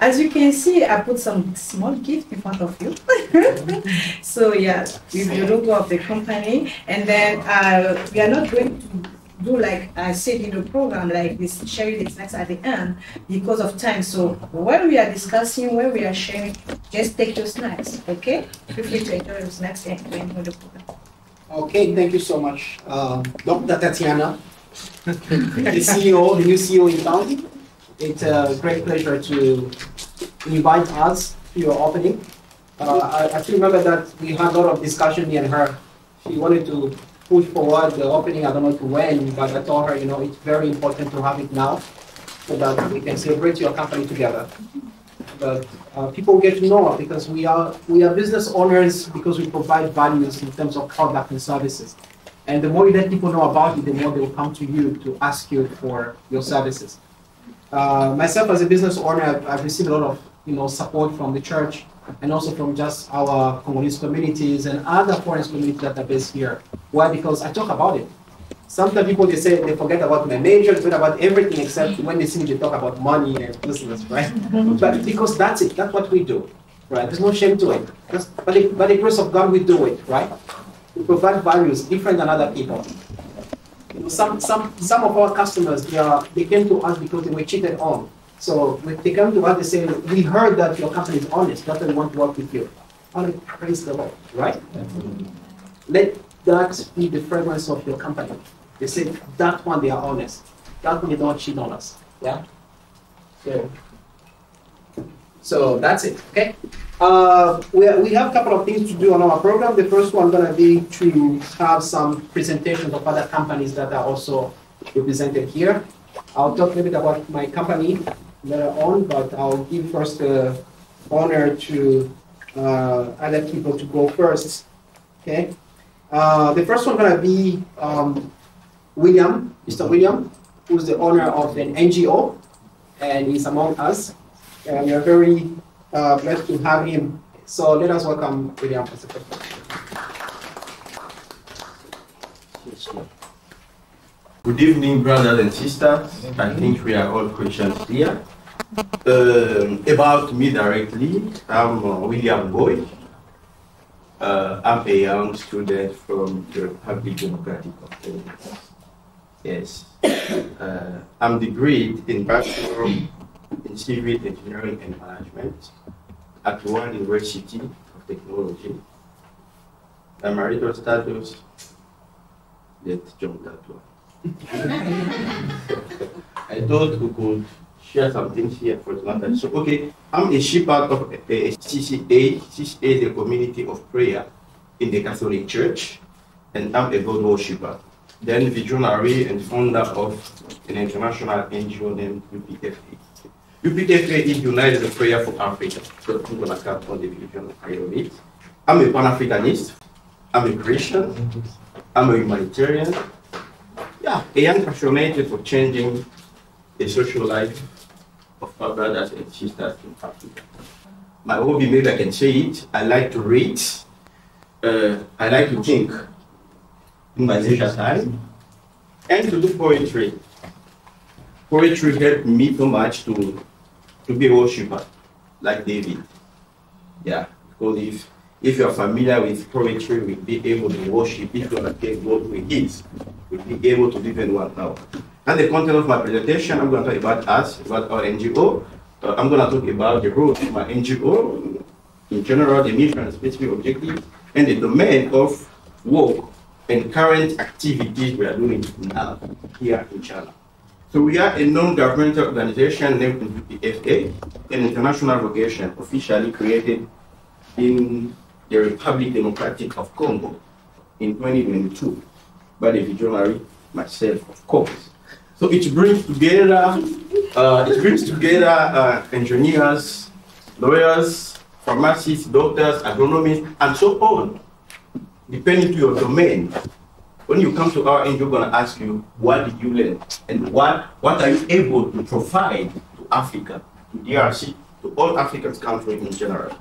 as you can see, I put some small gift in front of you. So yeah, with the logo of the company. And then we are not going to do like I said in the program, like this, sharing the snacks at the end because of time. So when we are discussing, when we are sharing, just take your snacks, okay? Feel free to enjoy your snacks and enjoy the program. Okay, thank you so much, Dr. Tatiana, the CEO, the new CEO in town. It's a great pleasure to invite us to your opening. I still remember that we had a lot of discussion, me and her. She wanted to push forward the opening, I don't know to when, but I told her, you know, it's very important to have it now so that we can celebrate your company together. But people get to know because we are business owners because we provide values in terms of product and services. And the more you let people know about it, the more they will come to you to ask you for your services. Myself as a business owner, I've received a lot of support from the church and also from just our Congolese communities and other foreign communities that are based here. Why? Because I talk about it. Sometimes people, they say they forget about my major, they forget about everything except when they see me, they talk about money and business, right? But because that's it, that's what we do, right? There's no shame to it. By the grace of God, we do it, right? We provide values different than other people. You know, some of our customers, they came to us because they were cheated on. So when they come to us, they say, we heard that your company is honest, that's why we want to work with you. Only praise the Lord, right? Let that be the fragrance of your company. They say, that one they are honest. That one they don't cheat on us. Yeah? So that's it, okay? We have a couple of things to do on our program. The first one going to be to have some presentations of other companies that are also represented here. I'll talk a little bit about my company later on, but I'll give first the honor to other people to go first, okay? The first one going to be William, Mr. William, who's the owner of an NGO, and he's among us. And we are very blessed to have him. So let us welcome William as the first one. Good evening, brothers and sisters. I think we are all Christians here. About me directly, I'm William Boy. I'm a young student from the Republic Democratic of Congo. Yes. I'm degreed in Bachelor in Civil Engineering and Management at one University of Technology. My marital status, let's jump that one. I thought we could share some things here for example. So, okay, I'm a shepherd of a CCA. CCA is a community of prayer in the Catholic Church, and I'm a God worshipper. Then visionary and founder of an international NGO named UPFA. UPFA is United Prayer for Africa. So I'm going to come on the vision of it. I'm a Pan-Africanist. I'm a Christian. I'm a humanitarian. Yeah, a young passionate for changing the social life of our brothers and sisters in Africa. My hobby, maybe I can say it, I like to read. I like to think in my leisure time and to do poetry. Poetry helped me so much to be a worshiper, like David. Yeah, because if you're familiar with poetry, we'll be able to worship. If you're not get God with it, we'll be able to live in one now. And the content of my presentation, I'm going to talk about us, about our NGO. I'm going to talk about the role of my NGO, in general, the mission and specific objective, and the domain of work and current activities we are doing now here in China. So we are a non-governmental organization named UPFA, an international vocation officially created in the Republic Democratic of Congo in 2022 by the visionary myself, of course. So it brings together engineers, lawyers, pharmacists, doctors, agronomists, and so on, depending to your domain. When you come to our NGO, we're going to ask you, what did you learn? And what are you able to provide to Africa, to DRC, to all African countries in general?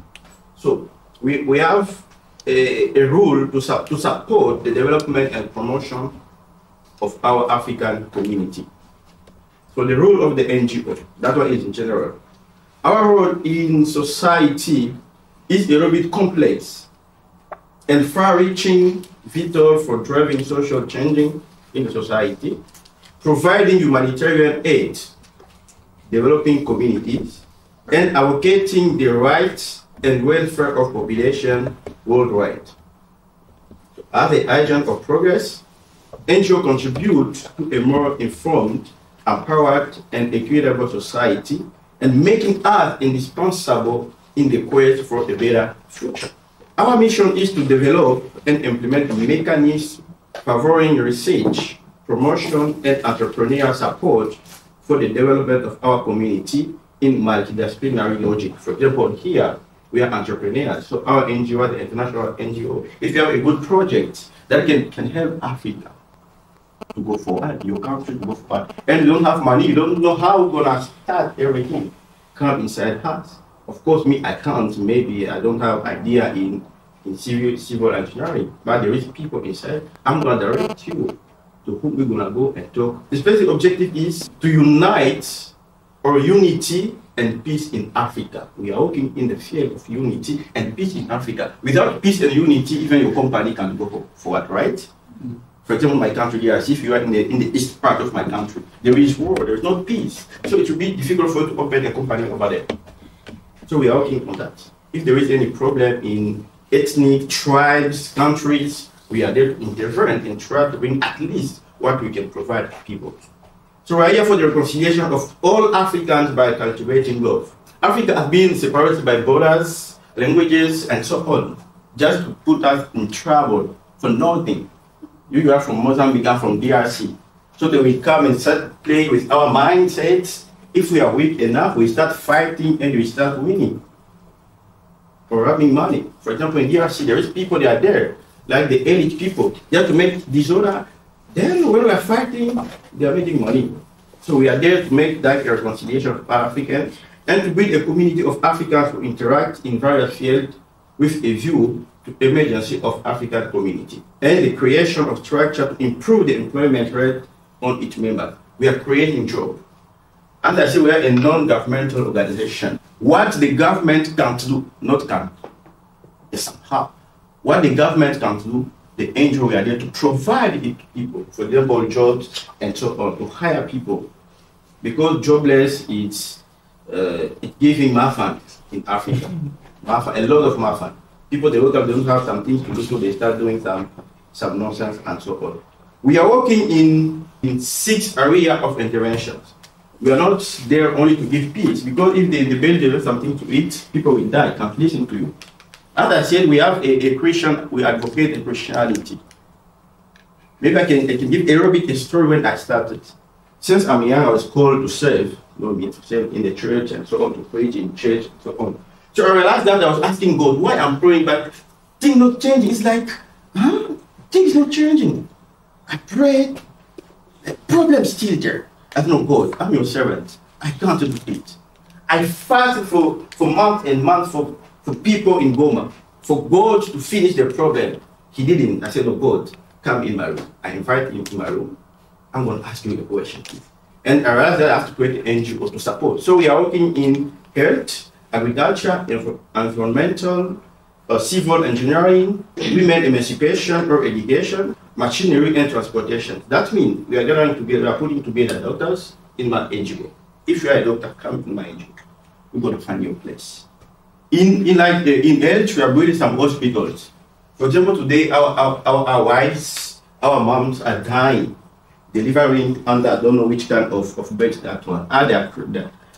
So we have a rule to support the development and promotion of our African community. So the role of the NGO, that one is in general. Our role in society is a little bit complex and far-reaching, vital for driving social changing in the society, providing humanitarian aid, developing communities, and advocating the rights and welfare of population worldwide. As the agent of progress, NGO contribute to a more informed, empowered, and equitable society, and making us indispensable in the quest for a better future. Our mission is to develop and implement mechanisms favoring research, promotion, and entrepreneurial support for the development of our community in multidisciplinary logic. For example, here we are entrepreneurs, so our NGO, the international NGO, if you have a good project that can help Africa to go forward, your country to go forward, and you don't have money, you don't know how we're gonna start everything, come inside us. Of course, me, I can't, maybe I don't have idea in civil engineering, but there is people inside. I'm gonna direct you to whom we're gonna go and talk. The specific objective is to unite or unity and peace in Africa. We are working in the field of unity and peace in Africa. Without peace and unity, even your company can go forward, right? For example, my country, yes, if you are in the east part of my country, there is war, there is no peace. So it will be difficult for you to open a company over there. So we are working on that. If there is any problem in ethnic, tribes, countries, we are there to intervene and try to bring at least what we can provide to people. So we are here for the reconciliation of all Africans by cultivating love. Africa has been separated by borders, languages, and so on, just to put us in trouble for nothing. You are from Mozambique, I'm from DRC. So that we come and start playing with our mindsets. If we are weak enough, we start fighting and we start winning. Or robbing money. For example, in DRC, there is people that are there, like the elite people. They have to make disorder. Then when we are fighting, they are making money. So we are there to make that a reconciliation of Africans and to build a community of Africans who interact in various fields with a view to the emergency of African community and the creation of structure to improve the employment rate on its members. We are creating jobs. As I say, we are a non-governmental organization. What the government can't do, not can, is somehow. What the government can't do, the NGO, we are there to provide it to people, for example, jobs and so on, to hire people. Because jobless is giving mafan in Africa. A lot of mafan. People, they look up, they don't have some things to do, so they start doing some nonsense and so on. We are working in 6 areas of interventions. We are not there only to give peace, because if they build something to eat, people will die, can't listen to you. As I said, we have a Christian, we advocate a Christianity. Maybe I can give a little bit a story when I started. Since I'm young, I was called to serve, to serve in the church and so on, to preach in church and so on. So I realized that I was asking God why I'm praying, but things not changing. It's like, things not changing. I prayed, the problem's still there. I said, no, God, I'm your servant. I can't do it. I fasted for months and months for people in Goma, for God to finish the problem. He didn't. I said, no, God, come in my room. I invite him to my room. I'm going to ask you a question, please. And I realized that I have to create an NGO to support. So we are working in health, agriculture, environmental, civil engineering, women emancipation or education, machinery and transportation. That means we are gathering together, putting together doctors in my NGO. If you are a doctor, come in my NGO. We're going to find your place. In health, we are building some hospitals. For example, today our wives, our moms are dying, delivering under I don't know which kind of bed that one.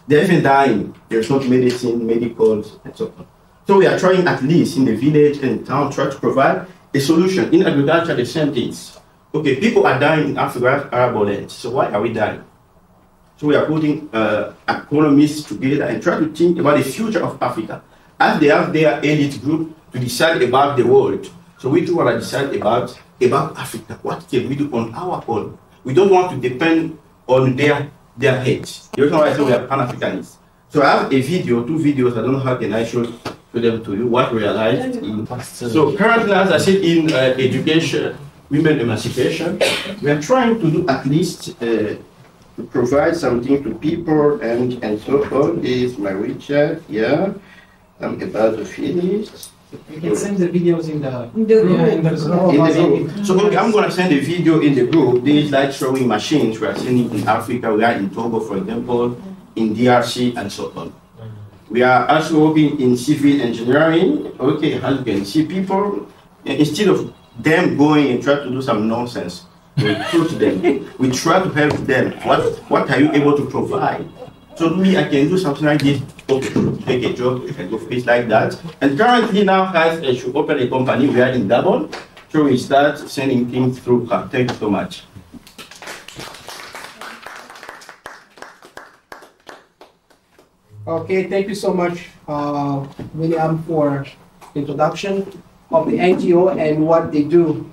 They're even dying. There's not medicine, medicals, and so on. So we are trying at least in the village and town, try to provide a solution. In agriculture, the same things. Okay, people are dying in Africa, Arab land. So why are we dying? So we are putting economists together and try to think about the future of Africa. As they have their elite group to decide about the world. So we too want to decide about Africa. What can we do on our own? We don't want to depend on their heads. The reason why I say we are Pan-Africanists. So I have a video, 2 videos, I don't know how can I show them to you, what we realized in. So currently, as I said, in education, women emancipation, we are trying to do at least to provide something to people and so on. This is my WeChat. Yeah, I'm about to finish. You can send the videos in the group. in the group. In the group. So okay, I'm gonna send a video in the group. This is like showing machines we are sending in Africa. We are in Togo, for example, in DRC and so on. We are also working in civil engineering. Okay, as you can see, people, instead of them going and try to do some nonsense, we put them. We try to help them. What are you able to provide? So me, I can do something like this. Okay, take a job, you can do things like that. And currently now, guys, I should open a company. We are in Gabon, so we start sending things through her. Thank you so much. Okay, thank you so much, William, for the introduction of the NGO and what they do.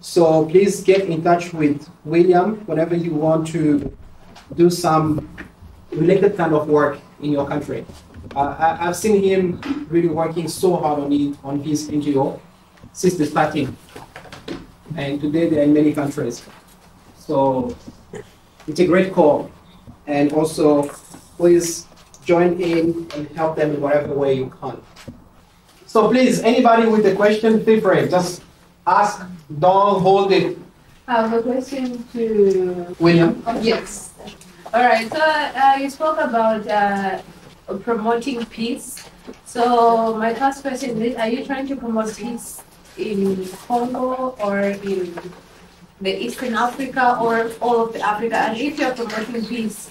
So please get in touch with William whenever you want to do some related kind of work in your country. I've seen him really working so hard on his NGO since the starting. And today they're in many countries. So it's a great call. And also, please join in and help them in whatever way you can. So please, anybody with a question, feel free. Just ask, don't hold it. I have a question to William. Yes. All right. So you spoke about promoting peace. So my first question is: are you trying to promote peace in Congo or in the Eastern Africa or all of the Africa? And if you're promoting peace,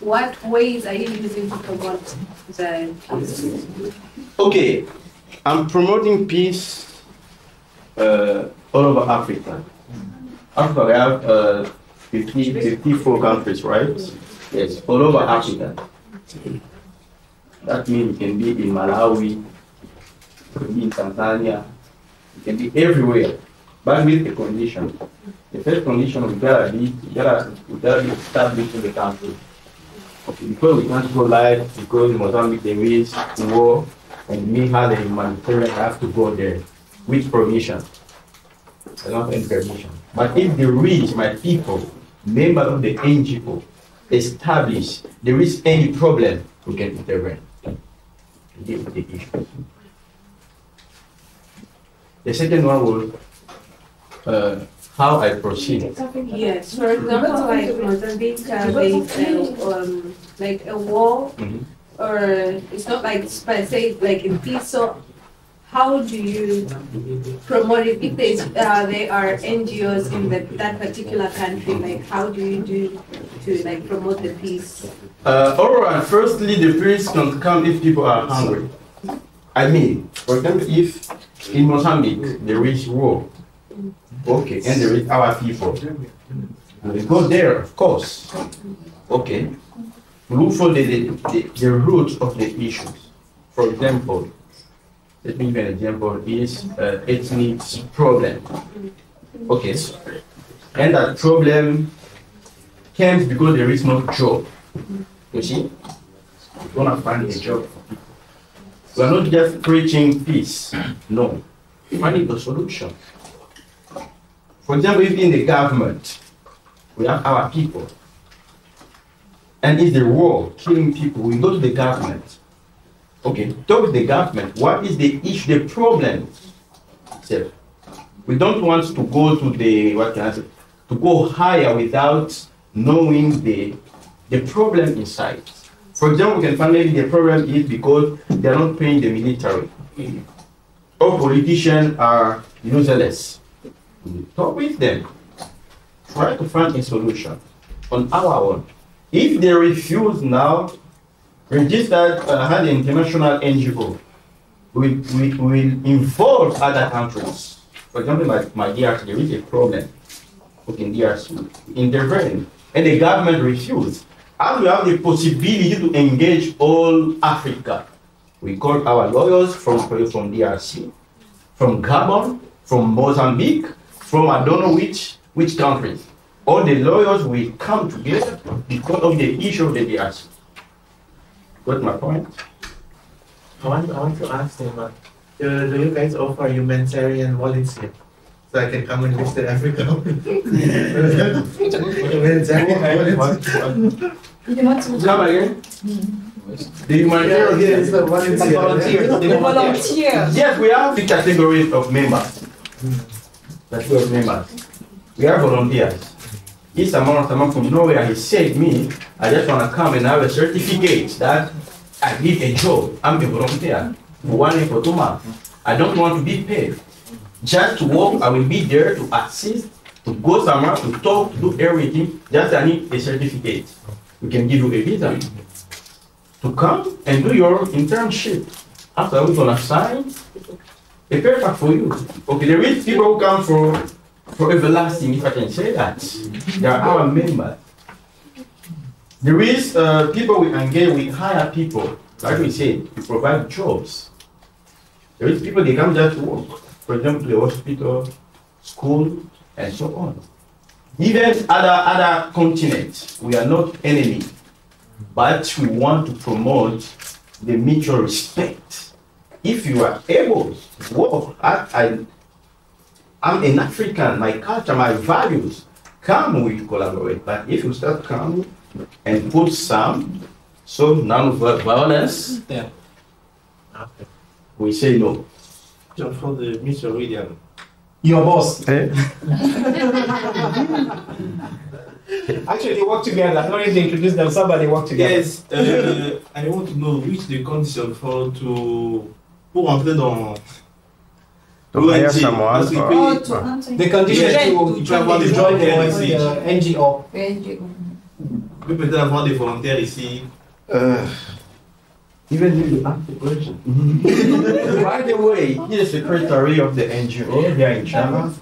what ways are you using to promote the peace? Okay, I'm promoting peace all over Africa. Africa, we have 54 countries, right? Yes, all over Africa. That means it can be in Malawi, it can be in Tanzania, it can be everywhere, but with a condition. The first condition we gotta be established in the country. Okay, because we can't go live, because in Mozambique there is war, and me as a humanitarian I have to go there with permission. I don't have any permission. But if there is my people, members of the NGO, establish there is any problem, we can intervene to deal with the issue. The second one was how I proceed. Yes, for example, like Mozambique, like a war, or it's not like say like in peace. So how do you promote it if there are NGOs in that particular country? Like how do you do to like promote the peace? All right. Firstly, the peace can come if people are hungry. I mean, for example, if in Mozambique there is war, okay, and there is our people, we go there, of course. Okay, look for the root of the issues. For example, let me give an example, is ethnic problem. Okay, and that problem comes because there is no job. You see, we're gonna find a job for people. We are not just preaching peace, no, finding a solution. For example, if in the government, we have our people, and if the war killing people, we go to the government. Okay, talk with the government. What is the issue, the problem? So, we don't want to go to the, what can I say, to go higher without knowing the problem inside. For example, we can find maybe the problem is because they are not paying the military. Or politicians are useless. Talk with them. Try to find a solution on our own. If they refuse now, register an international NGO. We will involve other countries. For example, my DRC, there is a problem in DRC. Intervene. And the government refused. As we have the possibility to engage all Africa, we call our lawyers from DRC, from Gabon, from Mozambique, from I don't know which countries. All the lawyers will come together because of the issue of the DRC. Got my point? I want to ask them, do you guys offer humanitarian volunteer? so I can come and visit Africa. Come again? The humanitarian, Yes, the Volunteer. yes, we have the categories of members. Category of members. We have volunteers. If someone from nowhere, he said me, I just want to come and have a certificate that I did a job. I'm a volunteer for 1 year, for 2 months. I don't want to be paid. Just to work, I will be there to assist, to go somewhere, to talk, to do everything. Just I need a certificate. We can give you a visa to come and do your internship. After we're gonna sign a paper for you. Okay, there is people who come for everlasting, if I can say that. They are our members. There is people we engage, we hire people. Like we said, we provide jobs. There is people, they come just to work. For example, the hospital, school, and so on. Even other continents, we are not enemies, but we want to promote the mutual respect. If you are able to work, I'm an African, my culture, my values, come we collaborate. But if you start coming and put some non-violence, Yeah. we say no. Just for the Mr. William. Your boss. Actually, they work together. I don't need to introduce them. Somebody work together. Yes, I want to know which the condition pour entrer dans hire l'ONG. someone, Parce que or- Oh, puis, to answer. The condition Yes, to you can have the join the volunteer NGO. on peut peut-être avoir des volontaires ici. Even if you ask the question. By the way, he's the secretary of the NGO here in China.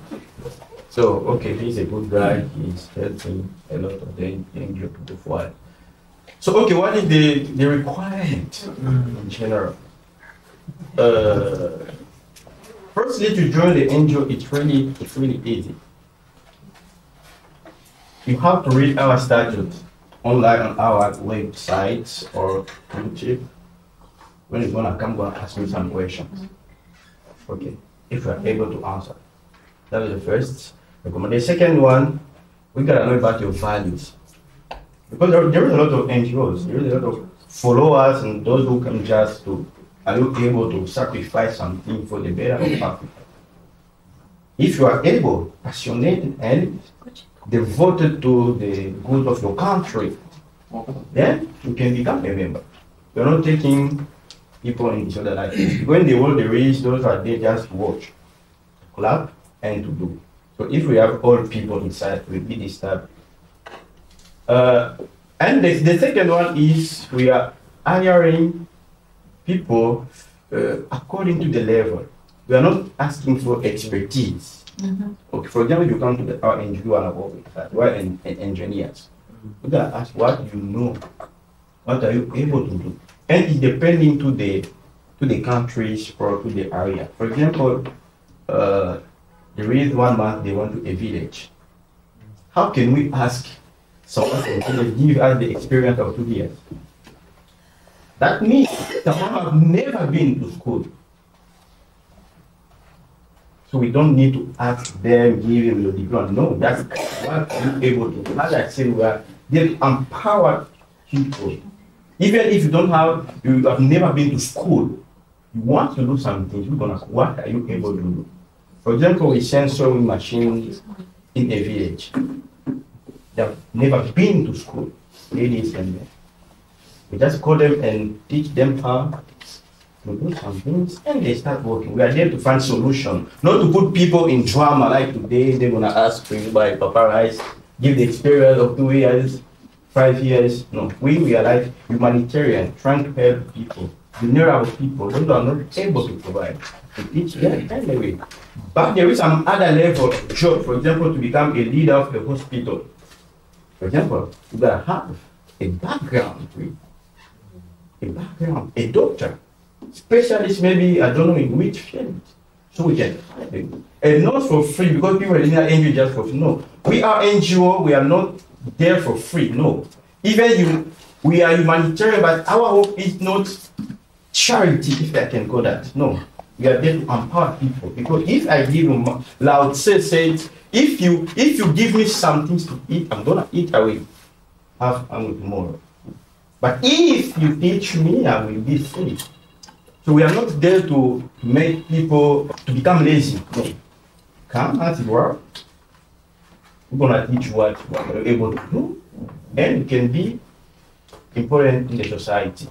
So, okay, he's a good guy. He's helping a lot of the NGO to do for it. So, okay, what is the requirement in general? Firstly, to join the NGO, it's really easy. You have to read our statute online on our website or YouTube. When you're gonna come, gonna ask me some questions. Okay, if you are able to answer. That is the first recommendation. The second one, we gotta know about your values. Because there is a lot of NGOs, there is a lot of followers and those who come just to, are you able to sacrifice something for the better of Africa? If you are able, passionate and devoted to the good of your country, then you can become a member. You're not taking people in each other like this. When the world there is, those are there just to watch, clap, and to do. So if we have all people inside, we'll be disturbed. And the second one is we are hiring people according to the level. We are not asking for expertise. Okay, for example, you come to our NGO and work with that. We are engineers. We gotta ask what you know, what are you able to do, and it's depending to the countries or to the area. For example, there is 1 month they went to a village. How can we ask someone to give us the experience of 2 years? That means someone have never been to school. So we don't need to ask them, give them your diploma. No, that's what you're able to do. As I said, we are they empowered people. Even if you have never been to school, you want to do something, you're gonna ask, what are you able to do? For example, we send sewing machines in a village. They have never been to school, ladies and men. We just call them and teach them how to do some things, and they start working. We are there to find solution, not to put people in drama like today. They're gonna ask for you by Papa Rice, give the experience of 2 years, 5 years. No, we are like humanitarian, trying to help people, vulnerable people, those who are not able to provide. To teach them anyway. But there is some other level of job. For example, to become a leader of a hospital. For example, you gotta have a background, a doctor, specialist, maybe I don't know in which field. So we can find them. And not for free, because people in our NGO just for free. No, we are NGO, we are not there for free. No, even we are humanitarian, but our hope is not charity, if I can call that. No, We are there to empower people. Because if I give you, Lao Tse said, if you give me something to eat, I'm gonna eat. I will have hungry tomorrow. But if you teach me, I will be free. So we are not there to make people to become lazy. No. Come as you are. We're gonna teach what you're able to do, and you can be important in the society.